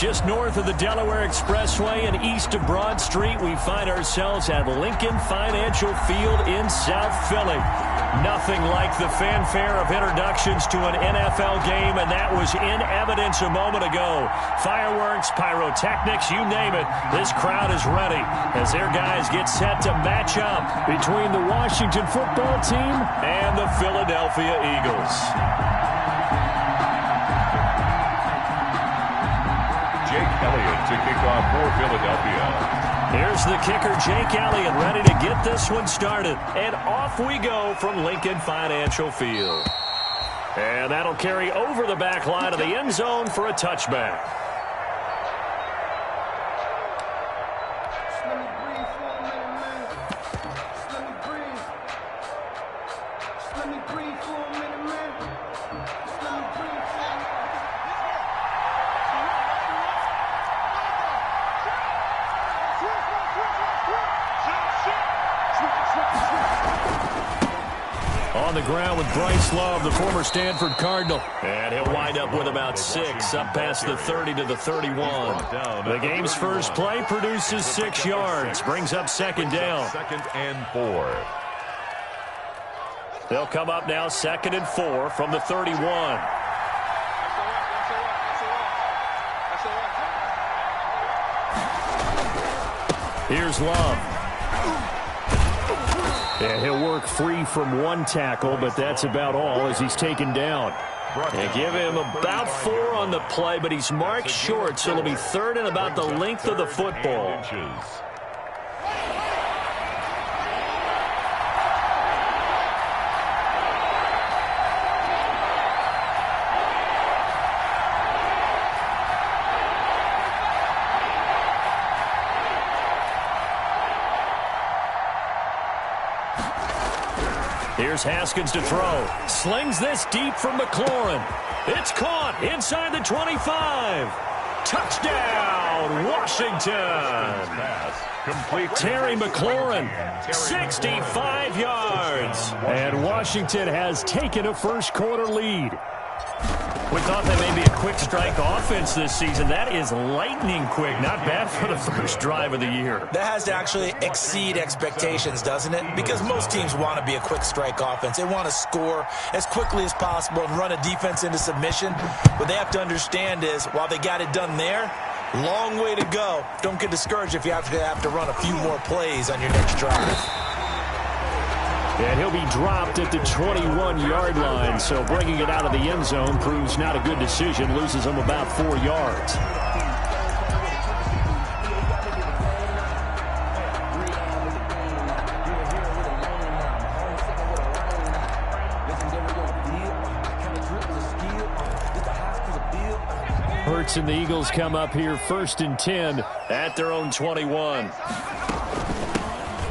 Just north of the Delaware Expressway and east of Broad Street, we find ourselves at Lincoln Financial Field in South Philly. Nothing like the fanfare of introductions to an NFL game, and that was in evidence a moment ago. Fireworks, pyrotechnics, you name it, this crowd is ready as their guys get set to match up between the Washington football team and the Philadelphia Eagles. Jake Elliott to kick off for Philadelphia. Here's the kicker, Jake Elliott, ready to get this one started. And off we go from Lincoln Financial Field. And that'll carry over the back line of the end zone for a touchback. On the ground with Bryce Love, the former Stanford Cardinal. And he'll wind up with about 6, up past the 30 to the 31. The game's first play produces 6 yards, brings up second down. 2nd and 4. They'll come up now 2nd and 4 from the 31. Here's Love. And he'll work free from one tackle, but that's about all as he's taken down. And give him about 4 on the play, but he's marked short, so it'll be 3rd and about the length of the football. Here's Haskins to throw. Slings this deep from McLaurin. It's caught inside the 25. Touchdown, Washington. Terry McLaurin, 65 yards. And Washington has taken a first-quarter lead. We thought that may be a quick strike offense this season. That is lightning quick. Not bad for the first drive of the year. That has to actually exceed expectations, doesn't it? Because most teams want to be a quick strike offense. They want to score as quickly as possible and run a defense into submission. What they have to understand is, while they got it done there, long way to go. Don't get discouraged if you have to run a few more plays on your next drive. And he'll be dropped at the 21-yard line, so bringing it out of the end zone proves not a good decision. Loses him about 4 yards. Hurts and the Eagles come up here 1st and 10 at their own 21.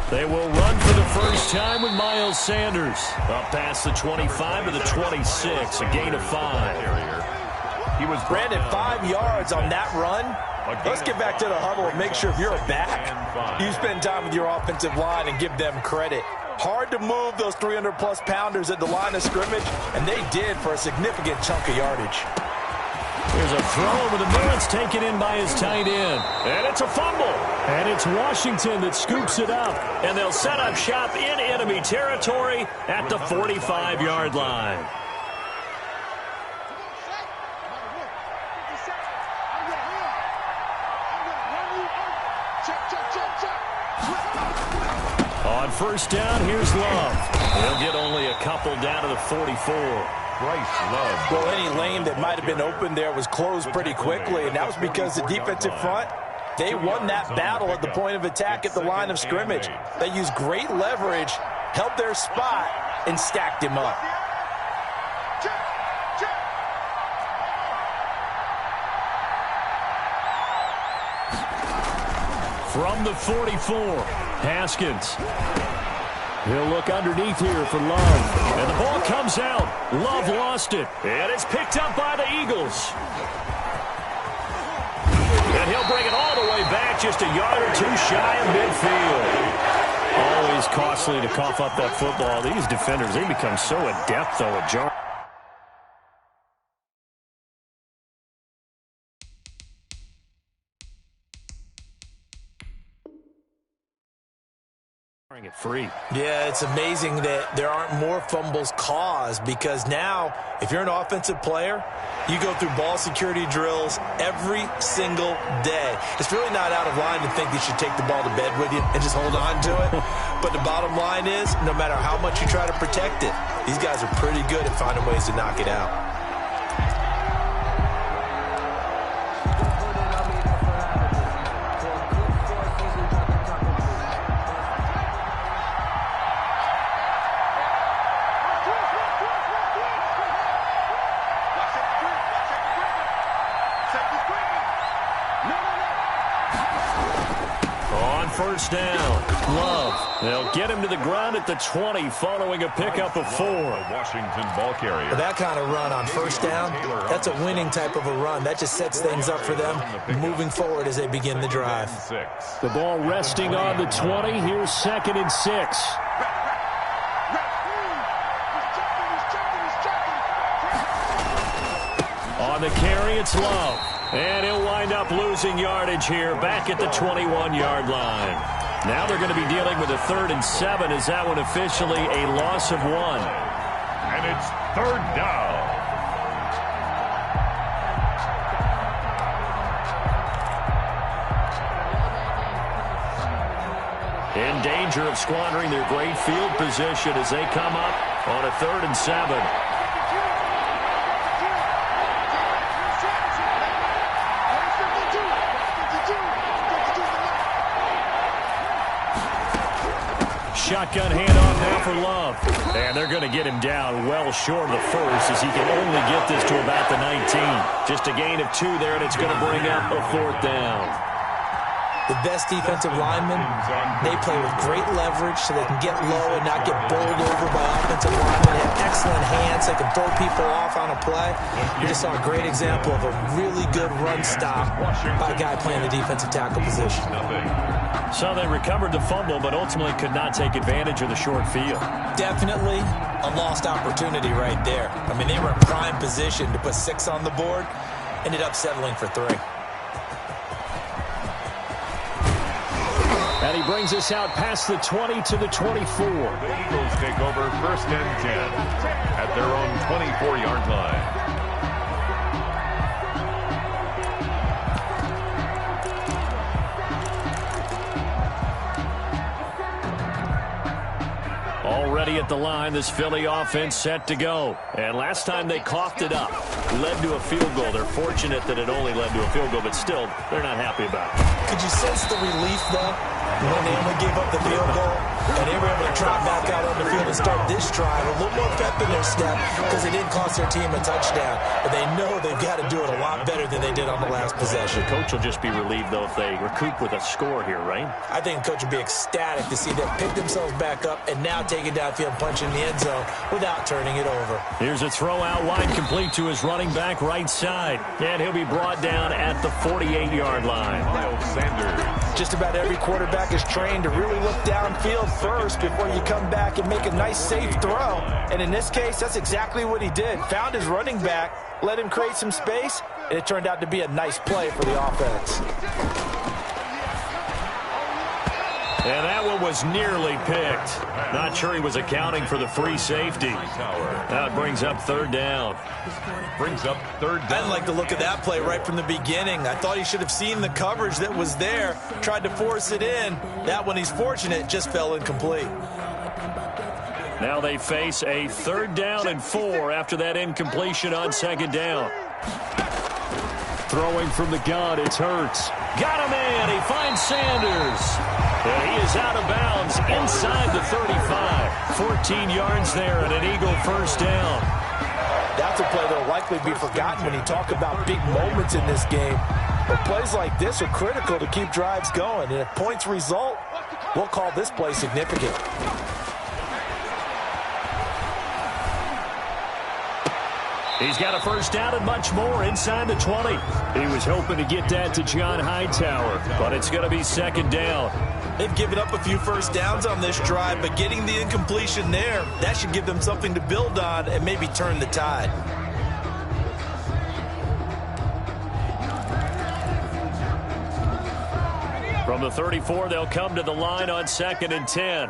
They will run for the first time with Miles Sanders. Up past the 25 to the 26, a gain of 5. He was Brandon 5 yards on that run. Let's get back to the huddle and make sure if you're a back, you spend time with your offensive line and give them credit. Hard to move those 300-plus pounders at the line of scrimmage, and they did for a significant chunk of yardage. There's a throw over the middle. It's taken in by his tight end. And it's a fumble. And it's Washington that scoops it up. And they'll set up shop in enemy territory at the 45-yard line. On first down, here's Love. He'll get only a couple down to the 44. Well, any lane that might have been open there was closed pretty quickly, and that was because the defensive front, they won that battle at the point of attack at the line of scrimmage. They used great leverage, held their spot, and stacked him up. From the 44, Haskins. He'll look underneath here for Love. And the ball comes out. Love lost it. And it's picked up by the Eagles. And he'll bring it all the way back, just a yard or 2 shy of midfield. Always costly to cough up that football. These defenders, they become so adept, though, at jarring. It free. Yeah, it's amazing that there aren't more fumbles caused, because now, if you're an offensive player, you go through ball security drills every single day. It's really not out of line to think you should take the ball to bed with you and just hold on to it. But the bottom line is, no matter how much you try to protect it, these guys are pretty good at finding ways to knock it out. First down. Love. They'll get him to the ground at the 20 following a pickup of 4. Washington ball carrier. That kind of run on first down, that's a winning type of a run. That just sets things up for them moving forward as they begin the drive. The ball resting on the 20. Here's 2nd and 6. On the carry, it's Love. And he'll wind up losing yardage here back at the 21-yard line. Now they're going to be dealing with a 3rd and 7. Is that one officially a loss of 1? And it's 3rd down. In danger of squandering their great field position as they come up on a 3rd and 7. Shotgun handoff now for Love. And they're going to get him down well short of the first, as he can only get this to about the 19. Just a gain of 2 there, and it's going to bring up a 4th down. The best defensive linemen, they play with great leverage so they can get low and not get bowled over by offensive linemen. They have excellent hands. They can throw people off on a play. You just saw a great example of a really good run stop by a guy playing the defensive tackle position. So they recovered the fumble, but ultimately could not take advantage of the short field. Definitely a lost opportunity right there. I mean, they were in prime position to put 6 on the board, ended up settling for 3. And he brings us out past the 20 to the 24. The Eagles take over 1st and 10 at their own 24-yard line. Already at the line, this Philly offense set to go. And last time they coughed it up, led to a field goal. They're fortunate that it only led to a field goal, but still, they're not happy about it. Could you sense the relief, though, when they only gave up the field goal and they were able to trot back out on the field and start this drive? A little more pep in their step because it didn't cost their team a touchdown. But they know they've got to do it a lot better than they did on the last possession. The coach will just be relieved, though, if they recoup with a score here, right? I think the coach will be ecstatic to see them pick themselves back up and now take it downfield and punch in the end zone without turning it over. Here's a throw out wide, complete to his running back right side. And he'll be brought down at the 48-yard line. Miles Sanders. Just about every quarterback is trained to really look downfield first before you come back and make a nice, safe throw. And in this case, that's exactly what he did. Found his running back, let him create some space, and it turned out to be a nice play for the offense. And that one was nearly picked. Not sure he was accounting for the free safety. That brings up 3rd down. Brings up 3rd down. I didn't like the look of that play right from the beginning. I thought he should have seen the coverage that was there, tried to force it in. That one, he's fortunate, just fell incomplete. Now they face a 3rd down and 4 after that incompletion on 2nd down. Throwing from the gun, it's Hurts. Got him in. He finds Sanders. And he is out of bounds inside the 35. 14 yards there and an Eagle 1st down. That's a play that will likely be forgotten when you talk about big moments in this game. But plays like this are critical to keep drives going. And if points result, we'll call this play significant. He's got a 1st down and much more inside the 20. He was hoping to get that to John Hightower, but it's going to be 2nd down. They've given up a few 1st downs on this drive, but getting the incompletion there, that should give them something to build on and maybe turn the tide. From the 34, they'll come to the line on 2nd and 10.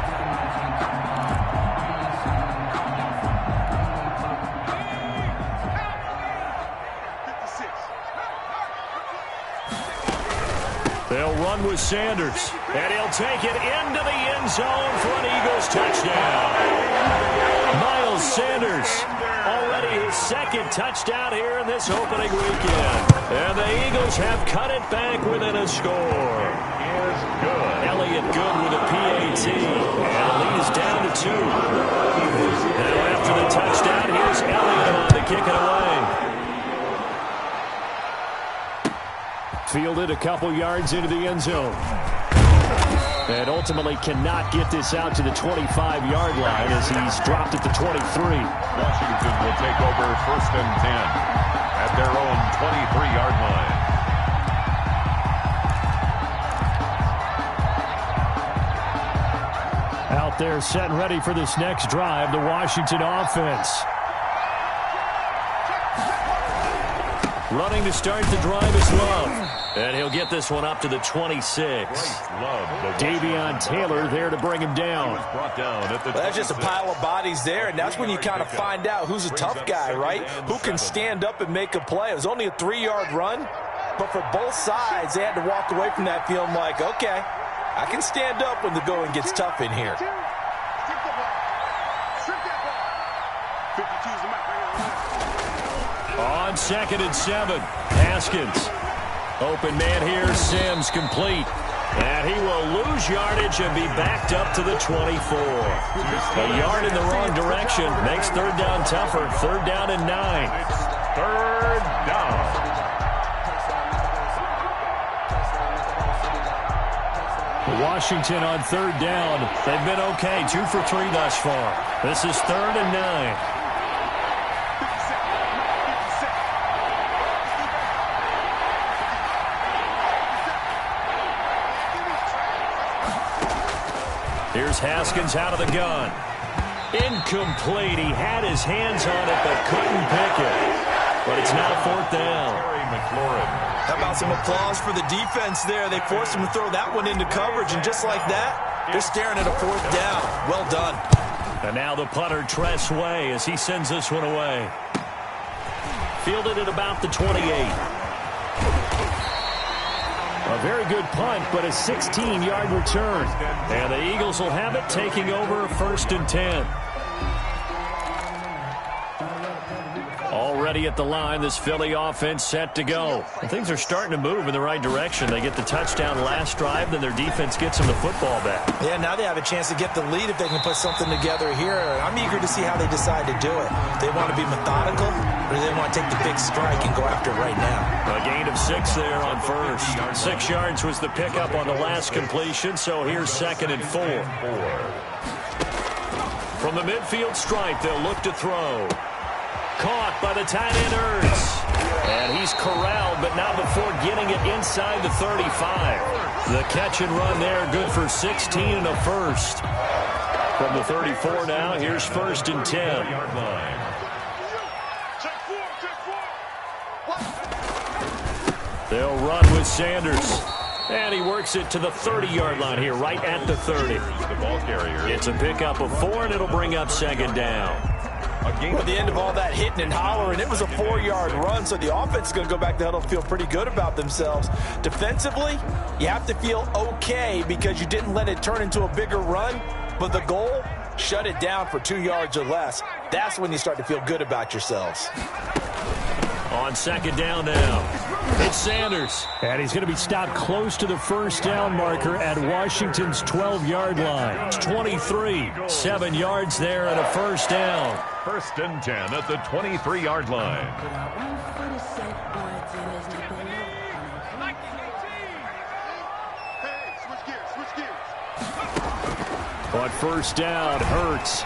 They'll run with Sanders, and he'll take it into the end zone for an Eagles touchdown. Miles Sanders, already his second touchdown here in this opening weekend. And the Eagles have cut it back within a score. Elliott good with a PAT, and the lead is down to 2. Now after the touchdown, here's Elliott on to kick it away. Fielded a couple yards into the end zone. And ultimately cannot get this out to the 25-yard line as he's dropped at the 23. Washington will take over 1st and 10 at their own 23-yard line. Out there set and ready for this next drive, the Washington offense. Running to start the drive is Love. And he'll get this one up to the 26. Davion Taylor there to bring him down. Well, that's just a pile of bodies there, and that's when you kind of find out who's a tough guy, right? Who can stand up and make a play. It was only a 3-yard run, but for both sides, they had to walk away from that feeling like, okay, I can stand up when the going gets tough in here. On 2nd and 7, Haskins. Open man here, Sims complete. And he will lose yardage and be backed up to the 24. A yard in the wrong direction makes 3rd down tougher. 3rd down and 9. 3rd down. Washington on 3rd down. They've been okay, 2 for 3 thus far. This is 3rd and 9. Here's Haskins out of the gun. Incomplete. He had his hands on it but couldn't pick it. But it's now 4th down. How about some applause for the defense there? They forced him to throw that one into coverage, and just like that, they're staring at a 4th down. Well done. And now the punter, Tress Way, as he sends this one away. Fielded at about the 28. A very good punt, but a 16-yard return. And the Eagles will have it, taking over 1st and 10. Already at the line, this Philly offense set to go. And things are starting to move in the right direction. They get the touchdown last drive, then their defense gets them the football back. Yeah, now they have a chance to get the lead if they can put something together here. I'm eager to see how they decide to do it. They want to be methodical, or they want to take the big strike and go after it right now. A gain of 6 there on 1st. 6 yards was the pickup on the last completion, so here's 2nd and 4. From the midfield stripe, they'll look to throw. Caught by the tight end Ertz. And he's corralled, but not before getting it inside the 35. The catch and run there, good for 16 and a 1st. From the 34 now, here's 1st and 10. They'll run with Sanders. And he works it to the 30-yard line here, right at the 30. It's a pickup of 4, and it'll bring up 2nd down. At the end of all that hitting and hollering, it was a 4-yard run, so the offense is going to go back to huddle and feel pretty good about themselves. Defensively, you have to feel okay because you didn't let it turn into a bigger run, but the goal, shut it down for 2 yards or less. That's when you start to feel good about yourselves. On 2nd down now, it's Sanders. And he's going to be stopped close to the 1st down marker at Washington's 12-yard line. It's 23, 7 yards there and a 1st down. 1st and 10 at the 23-yard line. On 1st down, Hurts.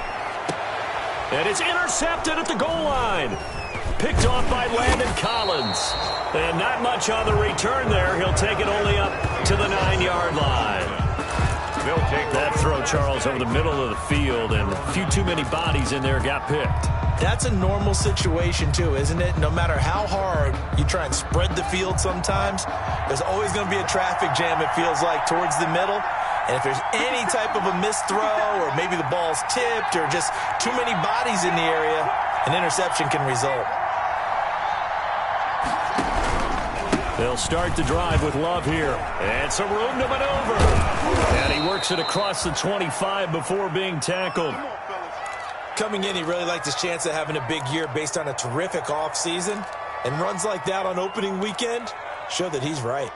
And it's intercepted at the goal line. Picked off by Landon Collins. And not much on the return there. He'll take it only up to the 9-yard line. They'll take that throw, Charles, over the middle of the field, and a few too many bodies in there got picked. That's a normal situation, too, isn't it? No matter how hard you try and spread the field sometimes, there's always going to be a traffic jam, it feels like, towards the middle. And if there's any type of a missed throw, or maybe the ball's tipped, or just too many bodies in the area, an interception can result. They'll start the drive with Love here. And some room to maneuver. And he works it across the 25 before being tackled. Coming in, he really liked his chance of having a big year based on a terrific offseason. And runs like that on opening weekend show that he's right.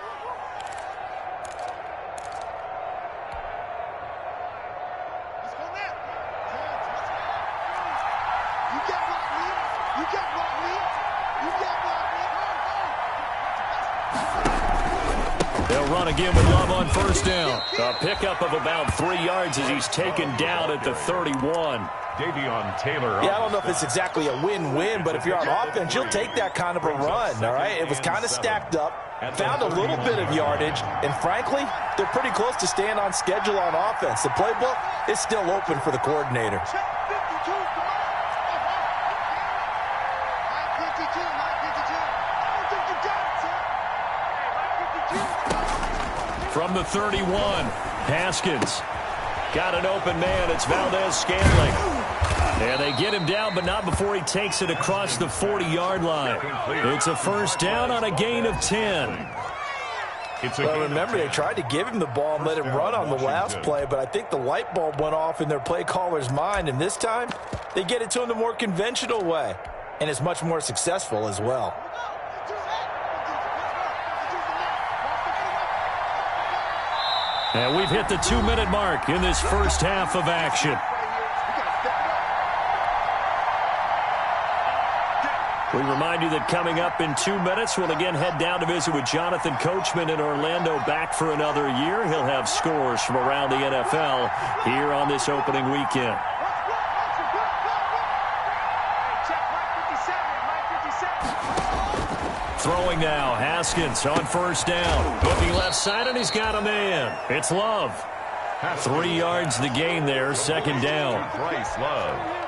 They'll run again with Love on first down. A pickup of about 3 yards as he's taken down at the 31. Davion Taylor. Yeah, I don't know if it's exactly a win-win, but if you're on offense, you'll take that kind of a run, all right? It was kind of stacked up, found a little bit of yardage, and frankly, they're pretty close to staying on schedule on offense. The playbook is still open for the coordinator. From the 31, Haskins got an open man. It's Valdez-Scantling. And they get him down, but not before he takes it across the 40-yard line. It's a first down on a gain of 10. Well, remember, they tried to give him the ball and let him run on the last play, but I think the light bulb went off in their play caller's mind, and this time they get it to him the more conventional way, and it's much more successful as well. And we've hit the 2-minute mark in this first half of action. We remind you that coming up in 2 minutes, we'll again head down to visit with Jonathan Coachman in Orlando, back for another year. He'll have scores from around the NFL here on this opening weekend. Throwing now, Haskins on first down. Looking left side, and he's got a man. It's Love. 3 yards the gain there, second down.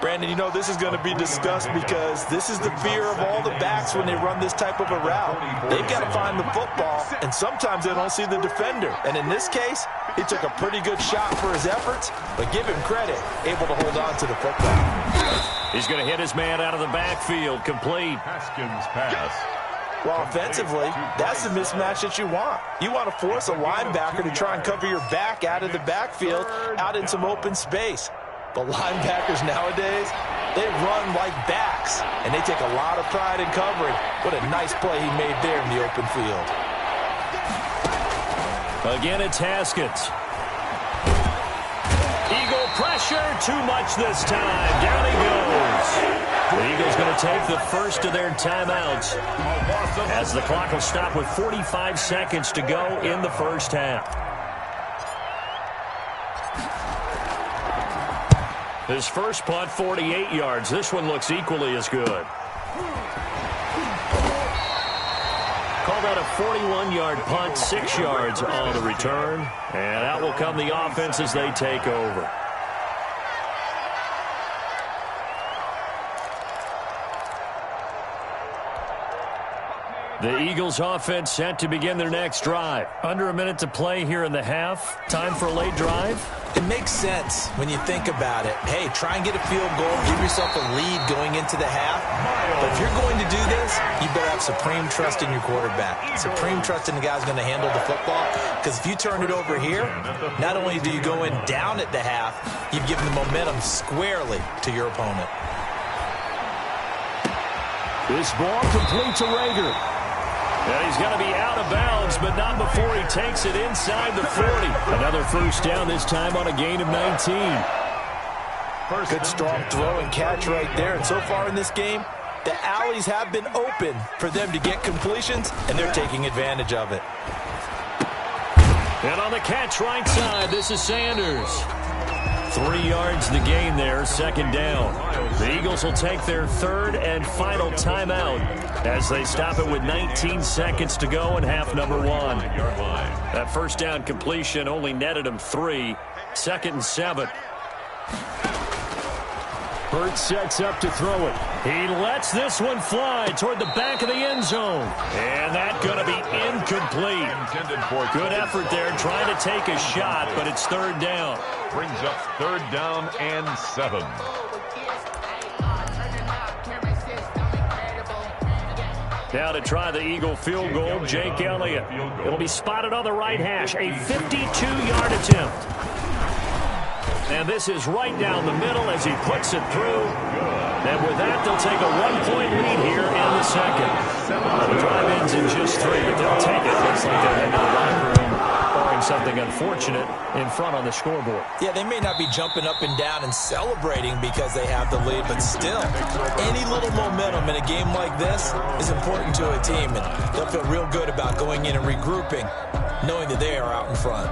Brandon, you know this is going to be discussed because this is the fear of all the backs when they run this type of a route. They've got to find the football, and sometimes they don't see the defender. And in this case, he took a pretty good shot for his efforts, but give him credit, able to hold on to the football. He's going to hit his man out of the backfield, complete. Haskins pass. Well, offensively, that's the mismatch that you want. You want to force a linebacker to try and cover your back out of the backfield, out in some open space. But linebackers nowadays, they run like backs, and they take a lot of pride in covering. What a nice play he made there in the open field. Again, it's Haskins. Eagle pressure, too much this time. Down he goes. The Eagles going to take the first of their timeouts as the clock will stop with 45 seconds to go in the first half. His first punt, 48 yards. This one looks equally as good. Called out a 41-yard punt, 6 yards on the return. And out will come the offense as they take over. The Eagles offense set to begin their next drive. Under a minute to play here in the half. Time for a late drive. It makes sense when you think about it. Hey, try and get a field goal, give yourself a lead going into the half. But if you're going to do this, you better have supreme trust in your quarterback. Supreme trust in the guy who's going to handle the football. Because if you turn it over here, not only do you go in down at the half, you've given the momentum squarely to your opponent. This ball complete to Rager. And he's going to be out of bounds, but not before he takes it inside the 40. Another first down, this time on a gain of 19. Good strong throw and catch right there. And so far in this game, the alleys have been open for them to get completions, and they're taking advantage of it. And on the catch right side, this is Sanders. 3 yards the gain there, second down. The Eagles will take their third and final timeout as they stop it with 19 seconds to go in half number one. That first down completion only netted him 3. Second and 7. Burt sets up to throw it. He lets this one fly toward the back of the end zone. And that's going to be incomplete. Good effort there trying to take a shot, but it's third down. Brings up third down and 7. Now to try the Eagle field goal, Jake Elliott. It'll be spotted on the right hash, a 52-yard attempt. And this is right down the middle as he puts it through. And with that, they'll take a one-point lead here in the second. The drive ends in just 3, but they'll take it. Looks like they're heading to the locker room, barring something unfortunate in front on the scoreboard. Yeah, they may not be jumping up and down and celebrating because they have the lead, but still, any little momentum in a game like this is important to a team, and they'll feel real good about going in and regrouping, knowing that they are out in front.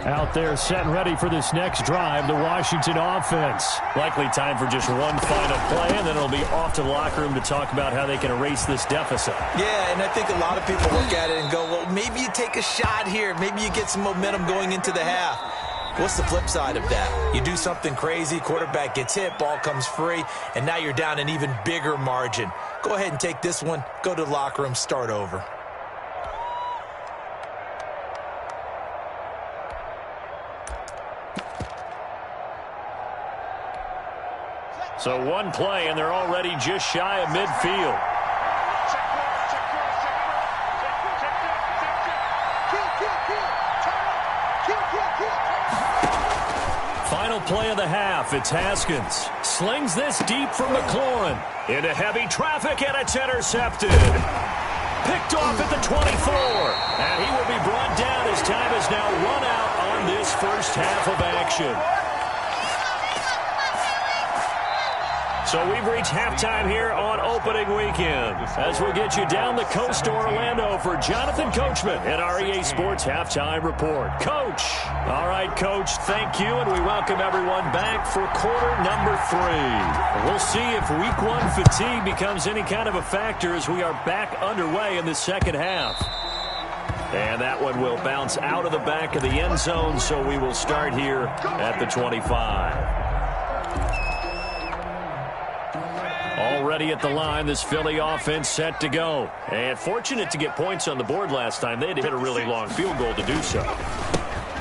Out there set and ready for this next drive, the Washington offense. Likely time for just one final play, and then it'll be off to the locker room to talk about how they can erase this deficit. Yeah, and I think a lot of people look at it and go, well, maybe you take a shot here. Maybe you get some momentum going into the half. What's the flip side of that? You do something crazy, quarterback gets hit, ball comes free, and now you're down an even bigger margin. Go ahead and take this one, go to the locker room, start over. So one play, and they're already just shy of midfield. Final play of the half. It's Haskins. Slings this deep from McLaurin. Into heavy traffic, and it's intercepted. Picked off at the 24. And he will be brought down as time has now run out on this first half of action. So we've reached halftime here on opening weekend as we'll get you down the coast to Orlando for Jonathan Coachman at our EA Sports Halftime Report. Coach. All right, Coach, thank you, and we welcome everyone back for quarter number 3. We'll see if week 1 fatigue becomes any kind of a factor as we are back underway in the second half. And that one will bounce out of the back of the end zone, so we will start here at the 25. Already at the line, this Philly offense set to go. And fortunate to get points on the board last time. They had to hit a really long field goal to do so.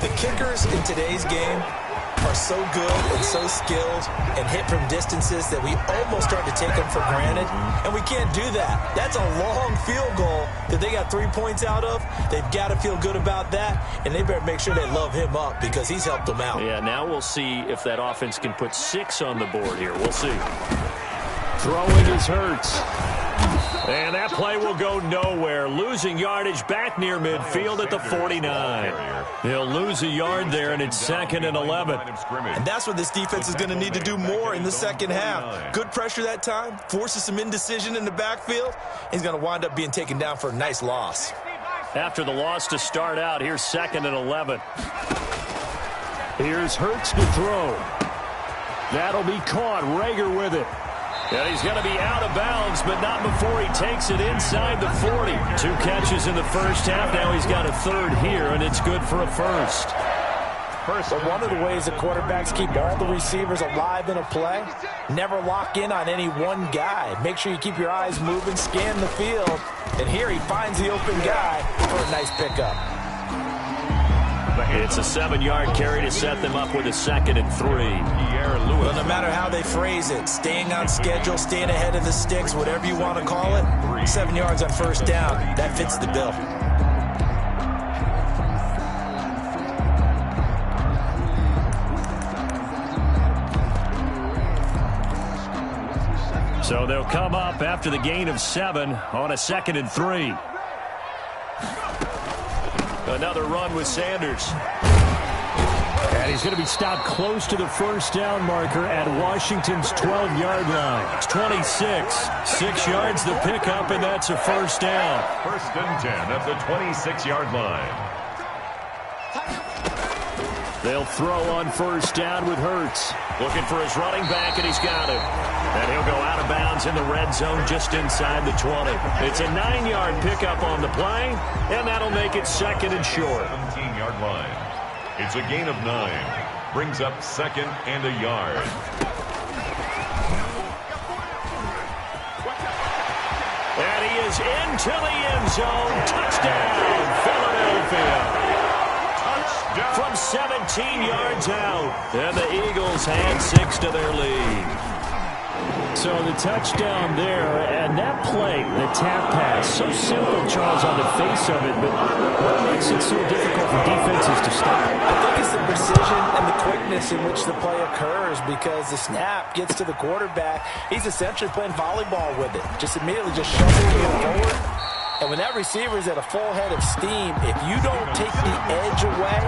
The kickers in today's game are so good and so skilled and hit from distances that we almost start to take them for granted. And we can't do that. That's a long field goal that they got 3 points out of. They've got to feel good about that. And they better make sure they love him up because he's helped them out. Yeah, now we'll see if that offense can put 6 on the board here. We'll see. Throwing is Hurts. And that play will go nowhere. Losing yardage back near midfield at the 49. He'll lose a yard there, and it's 2nd and 11. And that's what this defense is going to need to do more in the second half. Good pressure that time, forces some indecision in the backfield. He's going to wind up being taken down for a nice loss. After the loss to start out, here's 2nd and 11. Here's Hurts to throw. That'll be caught. Rager with it. And he's going to be out of bounds, but not before he takes it inside the 40. 2 catches in the first half. Now he's got a 3rd here, and it's good for a first. But one of the ways that quarterbacks keep all the receivers alive in a play, never lock in on any one guy. Make sure you keep your eyes moving, scan the field. And here he finds the open guy for a nice pickup. It's a 7-yard carry to set them up with a 2nd and 3. Well, no matter how they phrase it, staying on schedule, staying ahead of the sticks, whatever you want to call it, 7 yards on first down, that fits the bill. So they'll come up after the gain of 7 on a 2nd and 3. Another run with Sanders. And he's going to be stopped close to the first down marker at Washington's 12-yard line. It's 26. 6 yards the pickup, and that's a first down. 1st and 10 at the 26-yard line. They'll throw on first down with Hurts. Looking for his running back, and he's got it. And he'll go out of bounds in the red zone just inside the 20. It's a 9-yard pickup on the play, and that'll make it 2nd and short. 17-yard line. It's a gain of 9. Brings up 2nd and a yard. And he is into the end zone. Touchdown, Philadelphia. From 17 yards out. And the Eagles add 6 to their lead. So the touchdown there, and that play, the tap pass, so simple, Charles, on the face of it, but what makes it so difficult for defenses to stop? I think it's the precision and the quickness in which the play occurs, because the snap gets to the quarterback. He's essentially playing volleyball with it. Just immediately just shoving it forward. And when that receiver's at a full head of steam, if you don't take the edge away,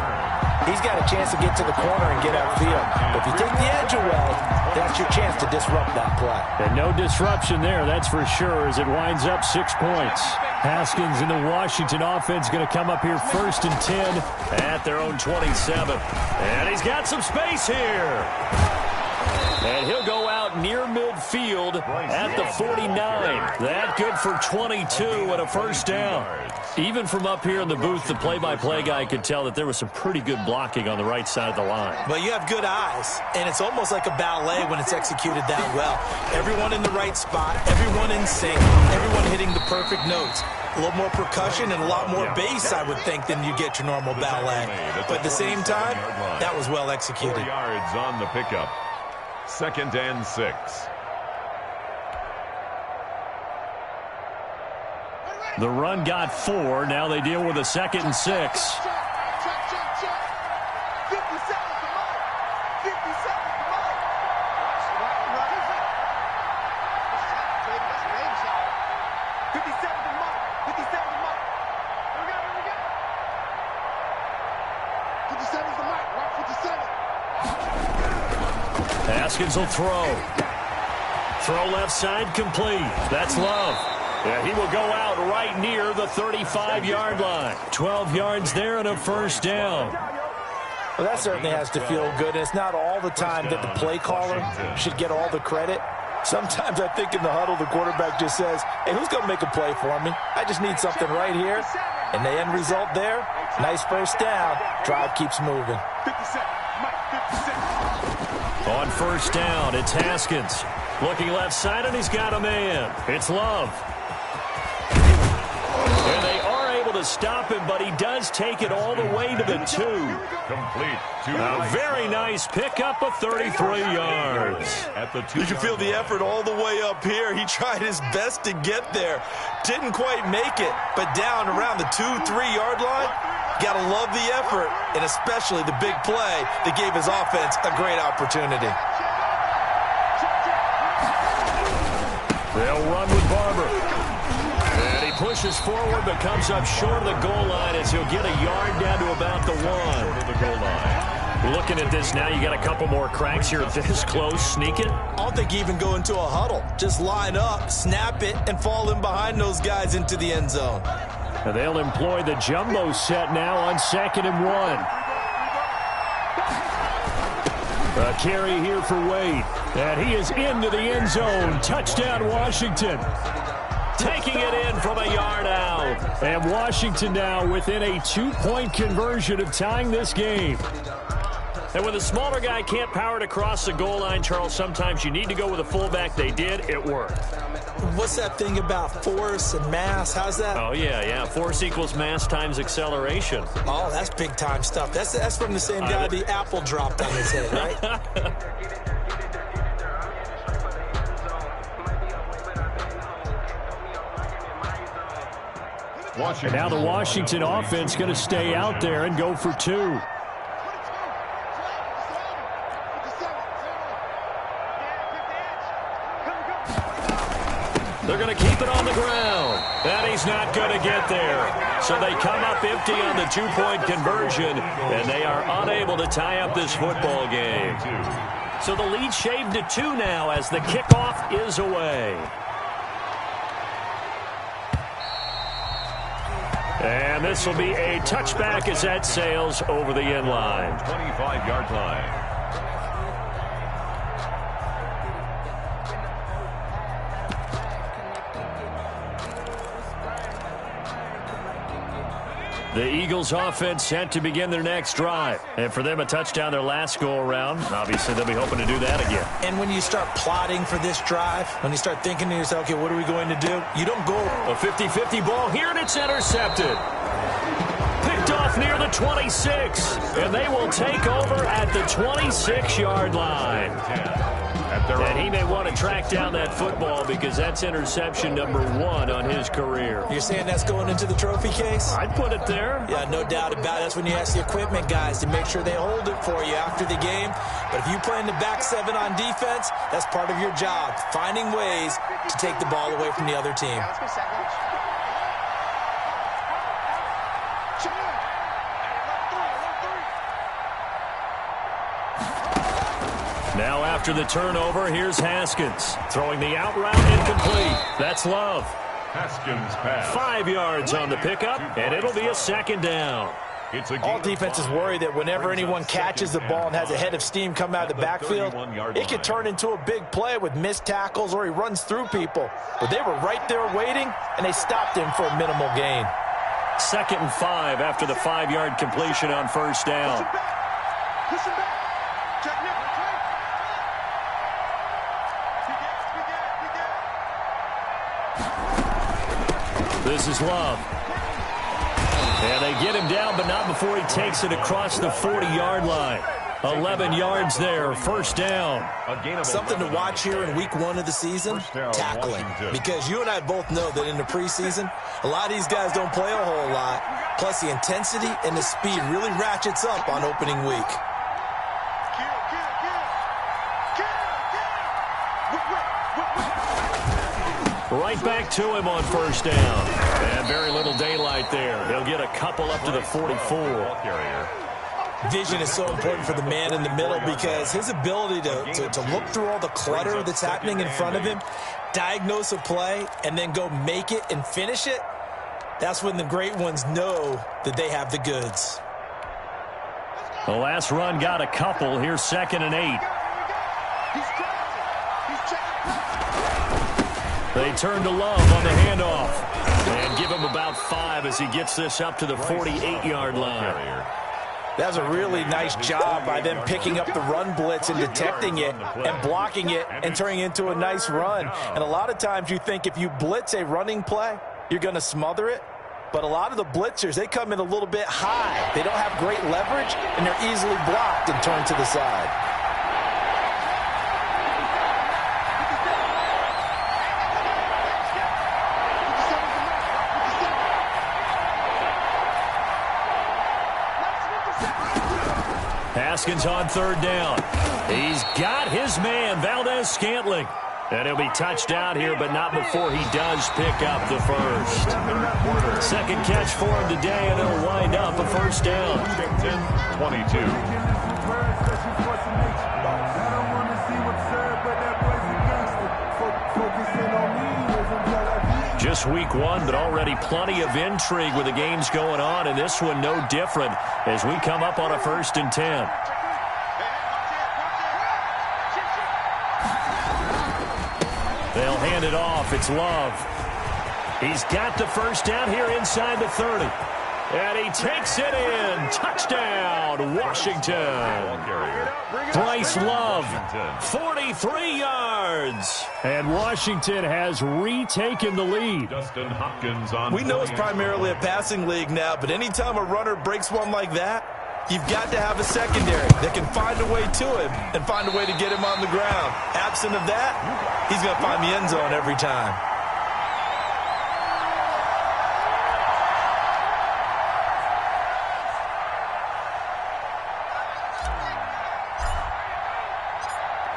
he's got a chance to get to the corner and get upfield. If you take the edge away, that's your chance to disrupt that play. And no disruption there, that's for sure, as it winds up 6 points. Haskins and the Washington offense going to come up here 1st and 10 at their own 27. And he's got some space here. And he'll go out near midfield at the 49. That good for 22 and a first down. Even from up here in the booth, the play-by-play guy could tell that there was some pretty good blocking on the right side of the line. Well, you have good eyes, and it's almost like a ballet when it's executed that well. Everyone in the right spot, everyone in sync, everyone hitting the perfect notes. A little more percussion and a lot more bass, I would think, than you get your normal ballet. But at the same time, that was well executed. 4 yards on the pickup. 2nd and 6. The run got 4. Now they deal with a 2nd and 6. Haskins will throw. Throw left side complete. That's Love. Yeah, he will go out right near the 35-yard line. 12 yards there and a first down. Well, that certainly has to feel good. And it's not all the time that the play caller should get all the credit. Sometimes I think in the huddle, the quarterback just says, hey, who's going to make a play for me? I just need something right here. And the end result there, nice first down. Drive keeps moving. On first down, it's Haskins. Looking left side, and he's got a man. It's Love. And they are able to stop him, but he does take it all the way to the 2. Complete. A very nice pickup of 33 yards. At the 2. You can feel the effort all the way up here. He tried his best to get there. Didn't quite make it, but down around the 2-3-yard line, gotta love the effort, and especially the big play that gave his offense a great opportunity. They'll run with Barber. And he pushes forward but comes up short of the goal line as he'll get a yard down to about the 1. Short of the goal line. Looking at this now, you got a couple more cracks here this close. Sneak it. I don't think you even go into a huddle. Just line up, snap it, and fall in behind those guys into the end zone. And they'll employ the jumbo set now on 2nd and 1. A carry here for Wade. And he is into the end zone. Touchdown, Washington. Taking it in from a yard out. And Washington now within a 2-point conversion of tying this game. And when the smaller guy can't power it across the goal line, Charles, sometimes you need to go with a fullback. They did. It worked. What's that thing about force and mass? How's that? Oh, yeah. Force equals mass times acceleration. Oh, that's big-time stuff. That's from the same guy the apple dropped on his head, right? And now the Washington offense going to stay out there and go for 2. They're going to keep it on the ground. And he's not going to get there. So they come up empty on the 2-point conversion, and they are unable to tie up this football game. So the lead shaved to 2 now as the kickoff is away. And this will be a touchback as that sails over the end line. 25-yard line. The Eagles offense set to begin their next drive. And for them, a touchdown their last go-around. Obviously, they'll be hoping to do that again. And when you start plotting for this drive, when you start thinking to yourself, okay, what are we going to do? You don't go. A 50-50 ball here, and it's intercepted. Picked off near the 26. And they will take over at the 26-yard line. And he may want to track down that football because that's interception number 1 on his career. You're saying that's going into the trophy case? I'd put it there. Yeah, no doubt about it. That's when you ask the equipment guys to make sure they hold it for you after the game. But if you play in the back 7 on defense, that's part of your job, finding ways to take the ball away from the other team. Now after the turnover, here's Haskins. Throwing the out route incomplete. That's Love. Haskins pass. 5 yards on the pickup, and it'll be a second down. All defenses worry that whenever anyone catches the ball and has a head of steam come out of the backfield, it could turn into a big play with missed tackles or he runs through people. But they were right there waiting, and they stopped him for a minimal gain. 2nd and 5 after the 5-yard completion on first down. This is Love. And they get him down, but not before he takes it across the 40-yard line. 11 yards there, first down. Something to watch here in week 1 of the season, tackling. Because you and I both know that in the preseason, a lot of these guys don't play a whole lot. Plus, the intensity and the speed really ratchets up on opening week. Right back to him on first down. And very little daylight there. He'll get a couple up to the 44. Vision is so important for the man in the middle because his ability to look through all the clutter that's happening in front of him, diagnose a play, and then go make it and finish it, that's when the great ones know that they have the goods. The last run got a couple. Here's 2nd and 8. They turn to Love on the handoff and give him about 5 as he gets this up to the 48-yard line. That was a really nice job by them picking up the run blitz and detecting it and blocking it and turning it into a nice run. And a lot of times you think if you blitz a running play, you're going to smother it. But a lot of the blitzers, they come in a little bit high. They don't have great leverage, and they're easily blocked and turned to the side. Haskins on 3rd down. He's got his man, Valdez-Scantling. And he'll be touched out here, but not before he does pick up the first. 2nd catch for him today, and it'll wind up a first down. 22. Just week 1, but already plenty of intrigue with the games going on, and this one no different as we come up on a 1st and 10. They'll hand it off. It's Love. He's got the first down here inside the 30. And he takes it in. Touchdown, Washington. Bryce Love, 43 yards. And Washington has retaken the lead. Justin Hopkins on. We know it's primarily a passing league now, but anytime a runner breaks one like that, you've got to have a secondary that can find a way to him and find a way to get him on the ground. Absent of that, he's going to find the end zone every time.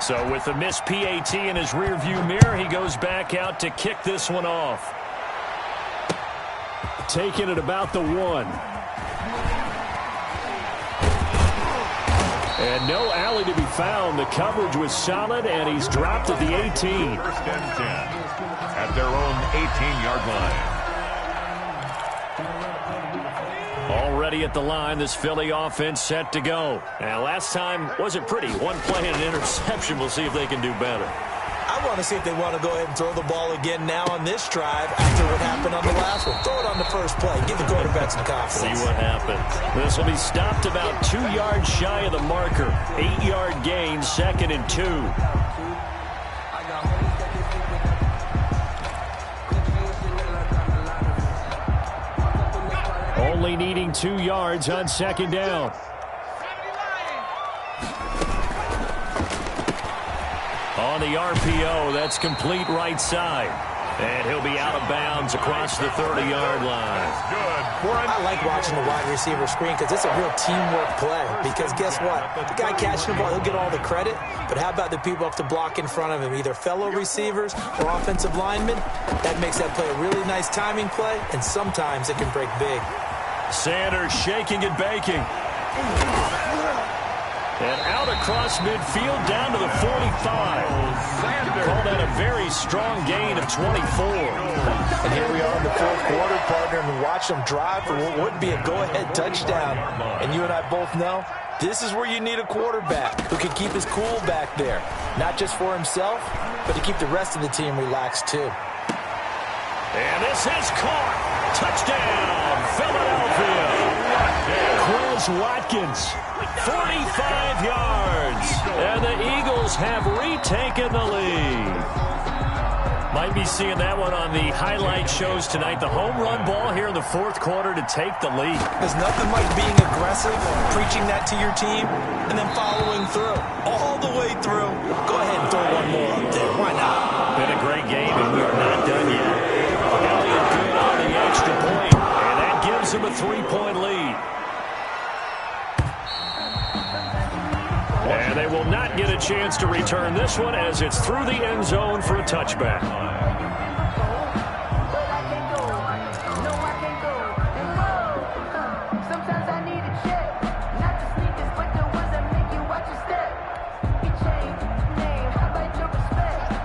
So with the missed PAT in his rearview mirror, he goes back out to kick this one off. Taking it about the 1. And no alley to be found. The coverage was solid, and he's dropped at the 18. 1st and 10 at their own 18-yard line. Already at the line, this Philly offense set to go. Now, last time wasn't pretty. 1 play and an interception. We'll see if they can do better. I want to see if they want to go ahead and throw the ball again now on this drive after what happened on the last one. Throw it on the first play. Give the quarterback some confidence. See what happens. This will be stopped about 2 yards shy of the marker. 8-yard gain, 2nd and 2. Only needing 2 yards on 2nd down. on the RPO. That's complete right side. And he'll be out of bounds across the 30-yard line. I like watching the wide receiver screen because it's a real teamwork play. Because guess what? The guy catching the ball, he'll get all the credit. But how about the people up to block in front of him, either fellow receivers or offensive linemen? That makes that play a really nice timing play, and sometimes it can break big. Sanders shaking and baking. And out across midfield down to the 45. Call that a very strong gain of 24. And here we are in the fourth quarter, partner, and watch them drive for what would be a go-ahead touchdown. And you and I both know this is where you need a quarterback who can keep his cool back there. Not just for himself, but to keep the rest of the team relaxed too. And this is caught. Touchdown, Philadelphia. Quez Watkins, 45 yards. And the Eagles have retaken the lead. Might be seeing that one on the highlight shows tonight. The home run ball here in the fourth quarter to take the lead. There's nothing like being aggressive, preaching that to your team, and then following through. All the way through. Go ahead and throw one more up there. Why not? Been a great game, and we are not done yet. Elliott good on the extra point, and that gives him a 3-point lead. And they will not get a chance to return this one as it's through the end zone for a touchback.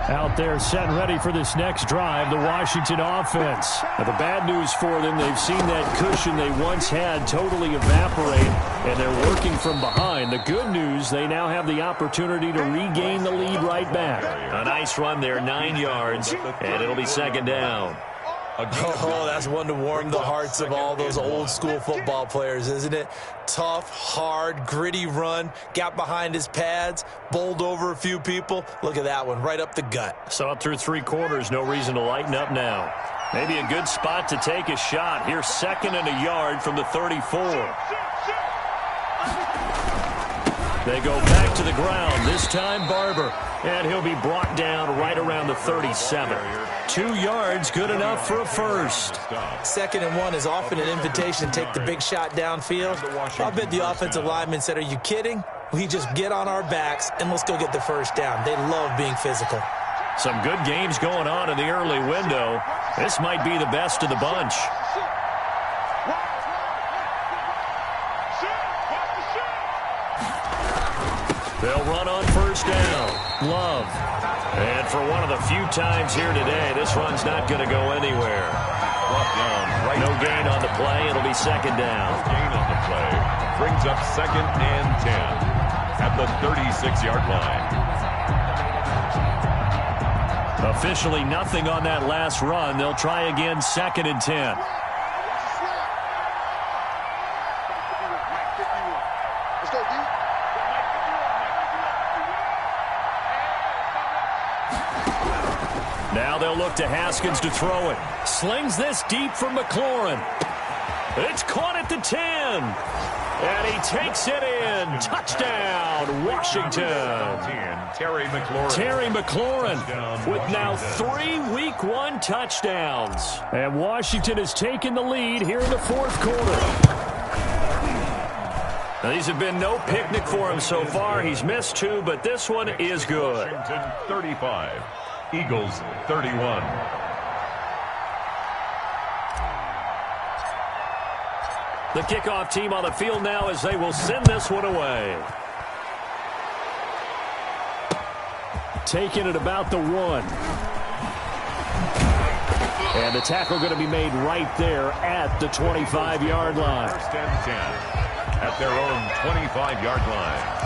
Out there set and ready for this next drive, the Washington offense. Now, the bad news for them, they've seen that cushion they once had totally evaporate, and they're working from behind. The good news, they now have the opportunity to regain the lead right back. A nice run there, 9 yards, and it'll be second down. Oh, that's one to warm the hearts of all those old-school football players, isn't it? Tough, hard, gritty run, got behind his pads, bowled over a few people. Look at that one, right up the gut. So up through 3 quarters, no reason to lighten up now. Maybe a good spot to take a shot. Here's 2nd and a yard from the 34. They go back to the ground, this time Barber. And he'll be brought down right around the 37. 2 yards, good enough for a first. 2nd and 1 is often an invitation to take the big shot downfield. I bet the offensive lineman said, are you kidding? We just get on our backs and let's go get the first down. They love being physical. Some good games going on in the early window. This might be the best of the bunch. They'll run on first down. Love. And for one of the few times here today, this run's not going to go anywhere. No gain on the play. It'll be second down. No gain on the play. Brings up 2nd and 10 at the 36-yard line. Officially nothing on that last run. They'll try again, 2nd and 10. Now they'll look to Haskins to throw it. Slings this deep from McLaurin. It's caught at the 10. And he takes it in. Touchdown, Washington. Terry McLaurin with now 3 Week 1 touchdowns. And Washington has taken the lead here in the fourth quarter. Now, these have been no picnic for him so far. He's missed 2, but this one is good. Washington 35. Eagles 31. The kickoff team on the field now as they will send this one away. Taking it about the 1. And the tackle going to be made right there at the 25-yard line. 1st and 10 at their own 25-yard line.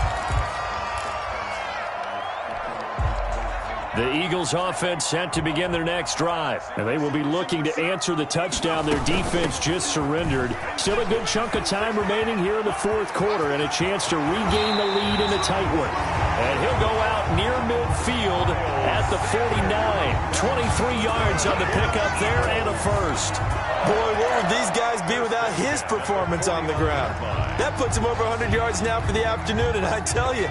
The Eagles offense set to begin their next drive. And they will be looking to answer the touchdown their defense just surrendered. Still a good chunk of time remaining here in the fourth quarter and a chance to regain the lead in a tight one. And he'll go out near midfield at the 49. 23 yards on the pickup there and a first. Boy, where would these guys be without his performance on the ground? That puts him over 100 yards now for the afternoon, and I tell you,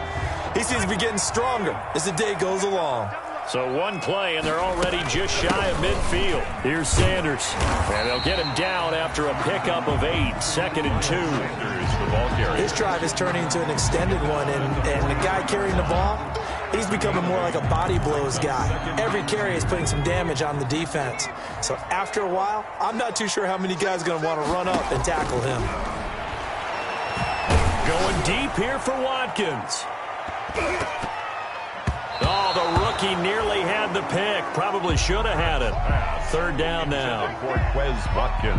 He seems to be getting stronger as the day goes along. So one play, and they're already just shy of midfield. Here's Sanders. And they'll get him down after a pickup of 8, 2nd and 2. This drive is turning into an extended one, and the guy carrying the ball, he's becoming more like a body blows guy. Every carry is putting some damage on the defense. So after a while, I'm not too sure how many guys are going to want to run up and tackle him. Going deep here for Watkins. Oh, the rookie nearly had the pick. Probably should have had it. 3rd down now.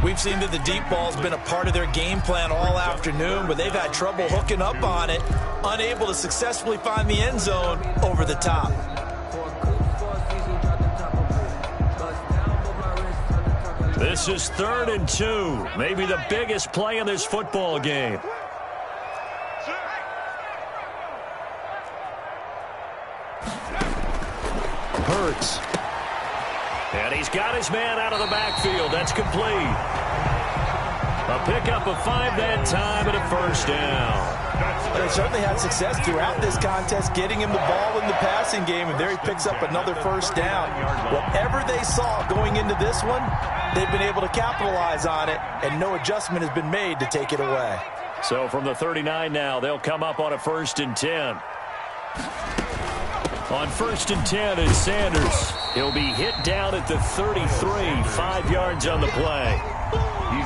We've seen that the deep ball's been a part of their game plan all afternoon, but they've had trouble hooking up on it, unable to successfully find the end zone over the top. This is 3rd and 2. Maybe the biggest play in this football game. Hurts. And he's got his man out of the backfield. That's complete. A pickup of 5 that time and a 1st down. They certainly had success throughout this contest, getting him the ball in the passing game, and there he picks up another 1st down. Whatever they saw going into this one, they've been able to capitalize on it, and no adjustment has been made to take it away. So from the 39 now, they'll come up on a 1st and 10. On 1st and 10 is Sanders. He'll be hit down at the 33, 5 yards on the play.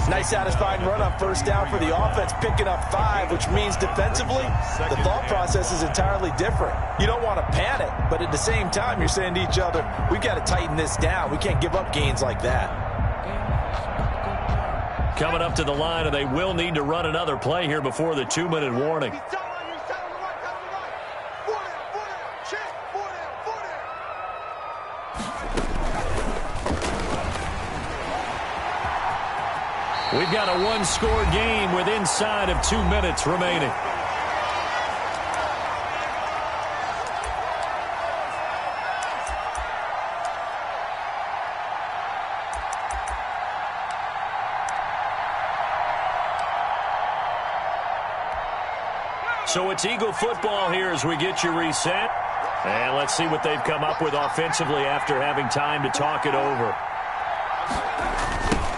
Nice satisfying run on 1st down for the offense, picking up 5, which means defensively, the thought process is entirely different. You don't want to panic, but at the same time, you're saying to each other, we've got to tighten this down. We can't give up gains like that. Coming up to the line, and they will need to run another play here before the 2-minute warning. We've got a 1-score game with inside of 2 minutes remaining. So it's Eagle football here as we get you reset. And let's see what they've come up with offensively after having time to talk it over.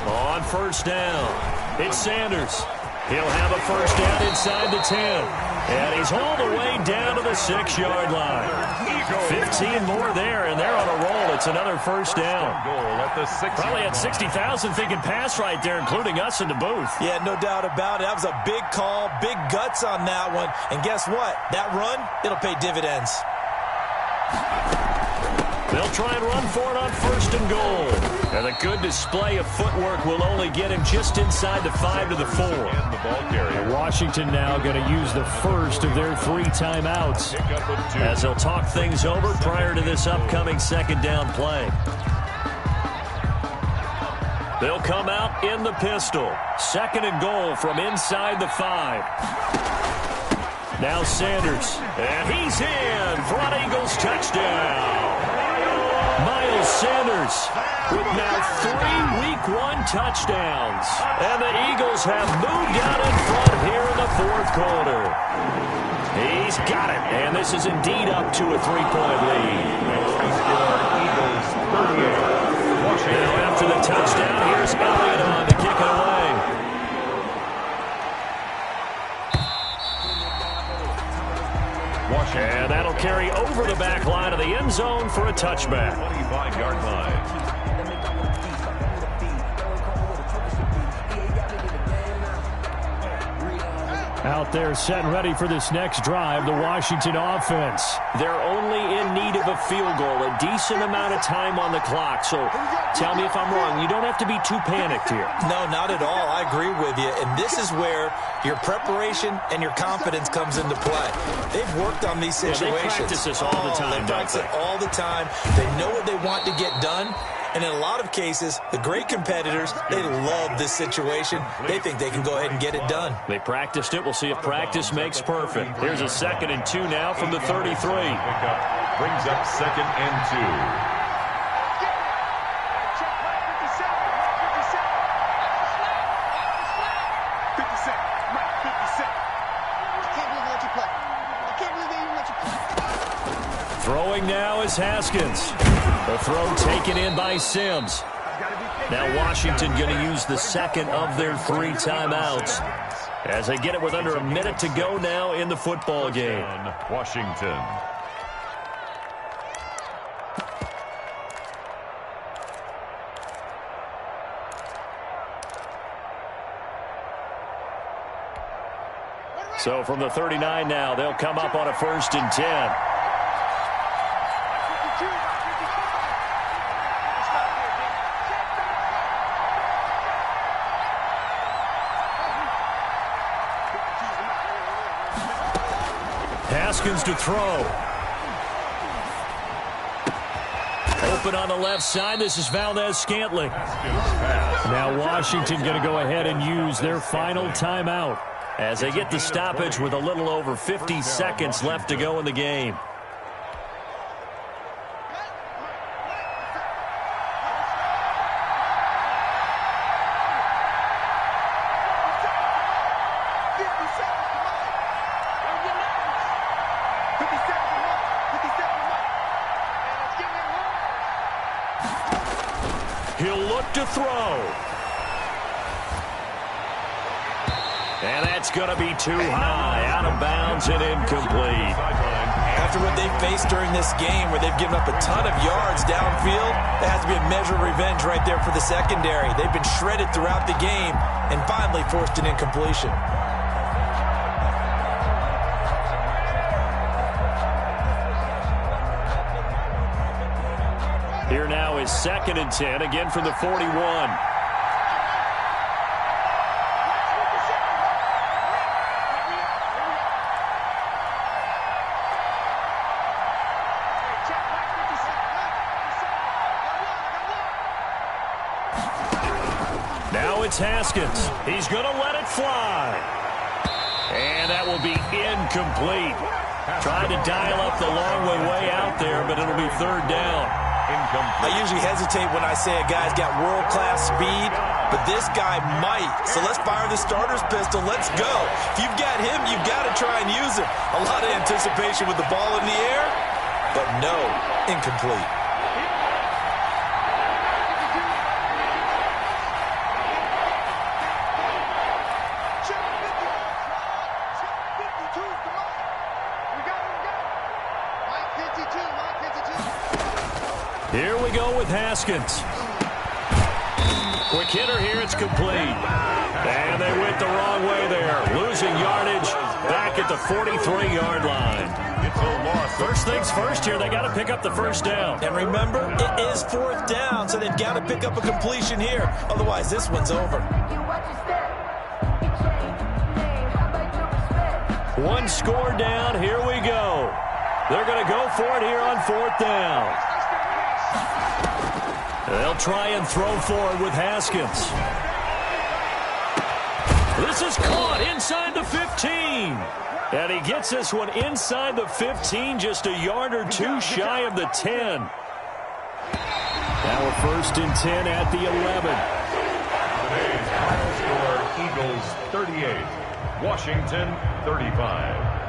On 1st down, it's Sanders. He'll have a 1st down inside the 10. And he's all the way down to the 6-yard line. 15 more there, and they're on a roll. It's another 1st down. Probably had 60,000 thinking pass right there, including us in the booth. Yeah, no doubt about it. That was a big call, big guts on that one. And guess what? That run, it'll pay dividends. They'll try and run for it on 1st and goal. And a good display of footwork will only get him just inside the 5 to the 4. And Washington now going to use the first of their 3 timeouts as they'll talk things over prior to this upcoming 2nd down play. They'll come out in the pistol. 2nd and goal from inside the 5. Now Sanders. And he's in for an Eagles touchdown. Miles Sanders with now 3 Week 1 touchdowns. And the Eagles have moved out in front here in the 4th quarter. He's got it. And this is indeed up to a 3-point lead. Eagles 38. Now after the touchdown, here's Elliott on to kick it away. And that'll carry over the back line of the end zone for a touchback. 25-yard line. Out there set and ready for this next drive, the Washington offense. They're only in need of a field goal, a decent amount of time on the clock. So tell me if I'm wrong. You don't have to be too panicked here. No, not at all. I agree with you. And this is where your preparation and your confidence comes into play. They've worked on these situations. Yeah, they practice this all the time. They practice it all the time. They know what they want to get done. And in a lot of cases, the great competitors, they love this situation. They think they can go ahead and get it done. They practiced it. We'll see if practice makes perfect. Here's a 2nd and 2 now from the 33. Brings up 2nd and 2. Throwing now is Haskins. The throw taken in by Sims. Now Washington going to use the second of their 3 timeouts as they get it with under a minute to go now in the football game. Washington. So from the 39 now, they'll come up on a 1st and 10. Haskins to throw. Open on the left side. This is Valdez-Scantling. Now Washington going to go ahead and use their final timeout as they get the stoppage with a little over 50 seconds left to go in the game. He'll look to throw. And that's going to be too high, out of bounds and incomplete. After what they've faced during this game where they've given up a ton of yards downfield, there has to be a measure of revenge right there for the secondary. They've been shredded throughout the game and finally forced an incompletion. Here now is 2nd and 10, again from the 41. Now it's Haskins. He's going to let it fly. And that will be incomplete. Trying to dial up the long way out there, but it'll be 3rd down. I usually hesitate when I say a guy's got world-class speed, but this guy might. So let's fire the starter's pistol. Let's go. If you've got him, you've got to try and use him. A lot of anticipation with the ball in the air, but no, incomplete. Here we go with Haskins. Quick hitter here, it's complete. And they went the wrong way there. Losing yardage back at the 43-yard line. It's a loss. First things first here, they got to pick up the 1st down. And remember, it is 4th down, so they've got to pick up a completion here. Otherwise, this one's over. One score down, here we go. They're going to go for it here on 4th down. They'll try and throw forward with Haskins. This is caught inside the 15. And he gets this one inside the 15, just a yard or 2 shy of the 10. Now we're 1st and 10 at the 11. Today's final score, Eagles 38, Washington 35.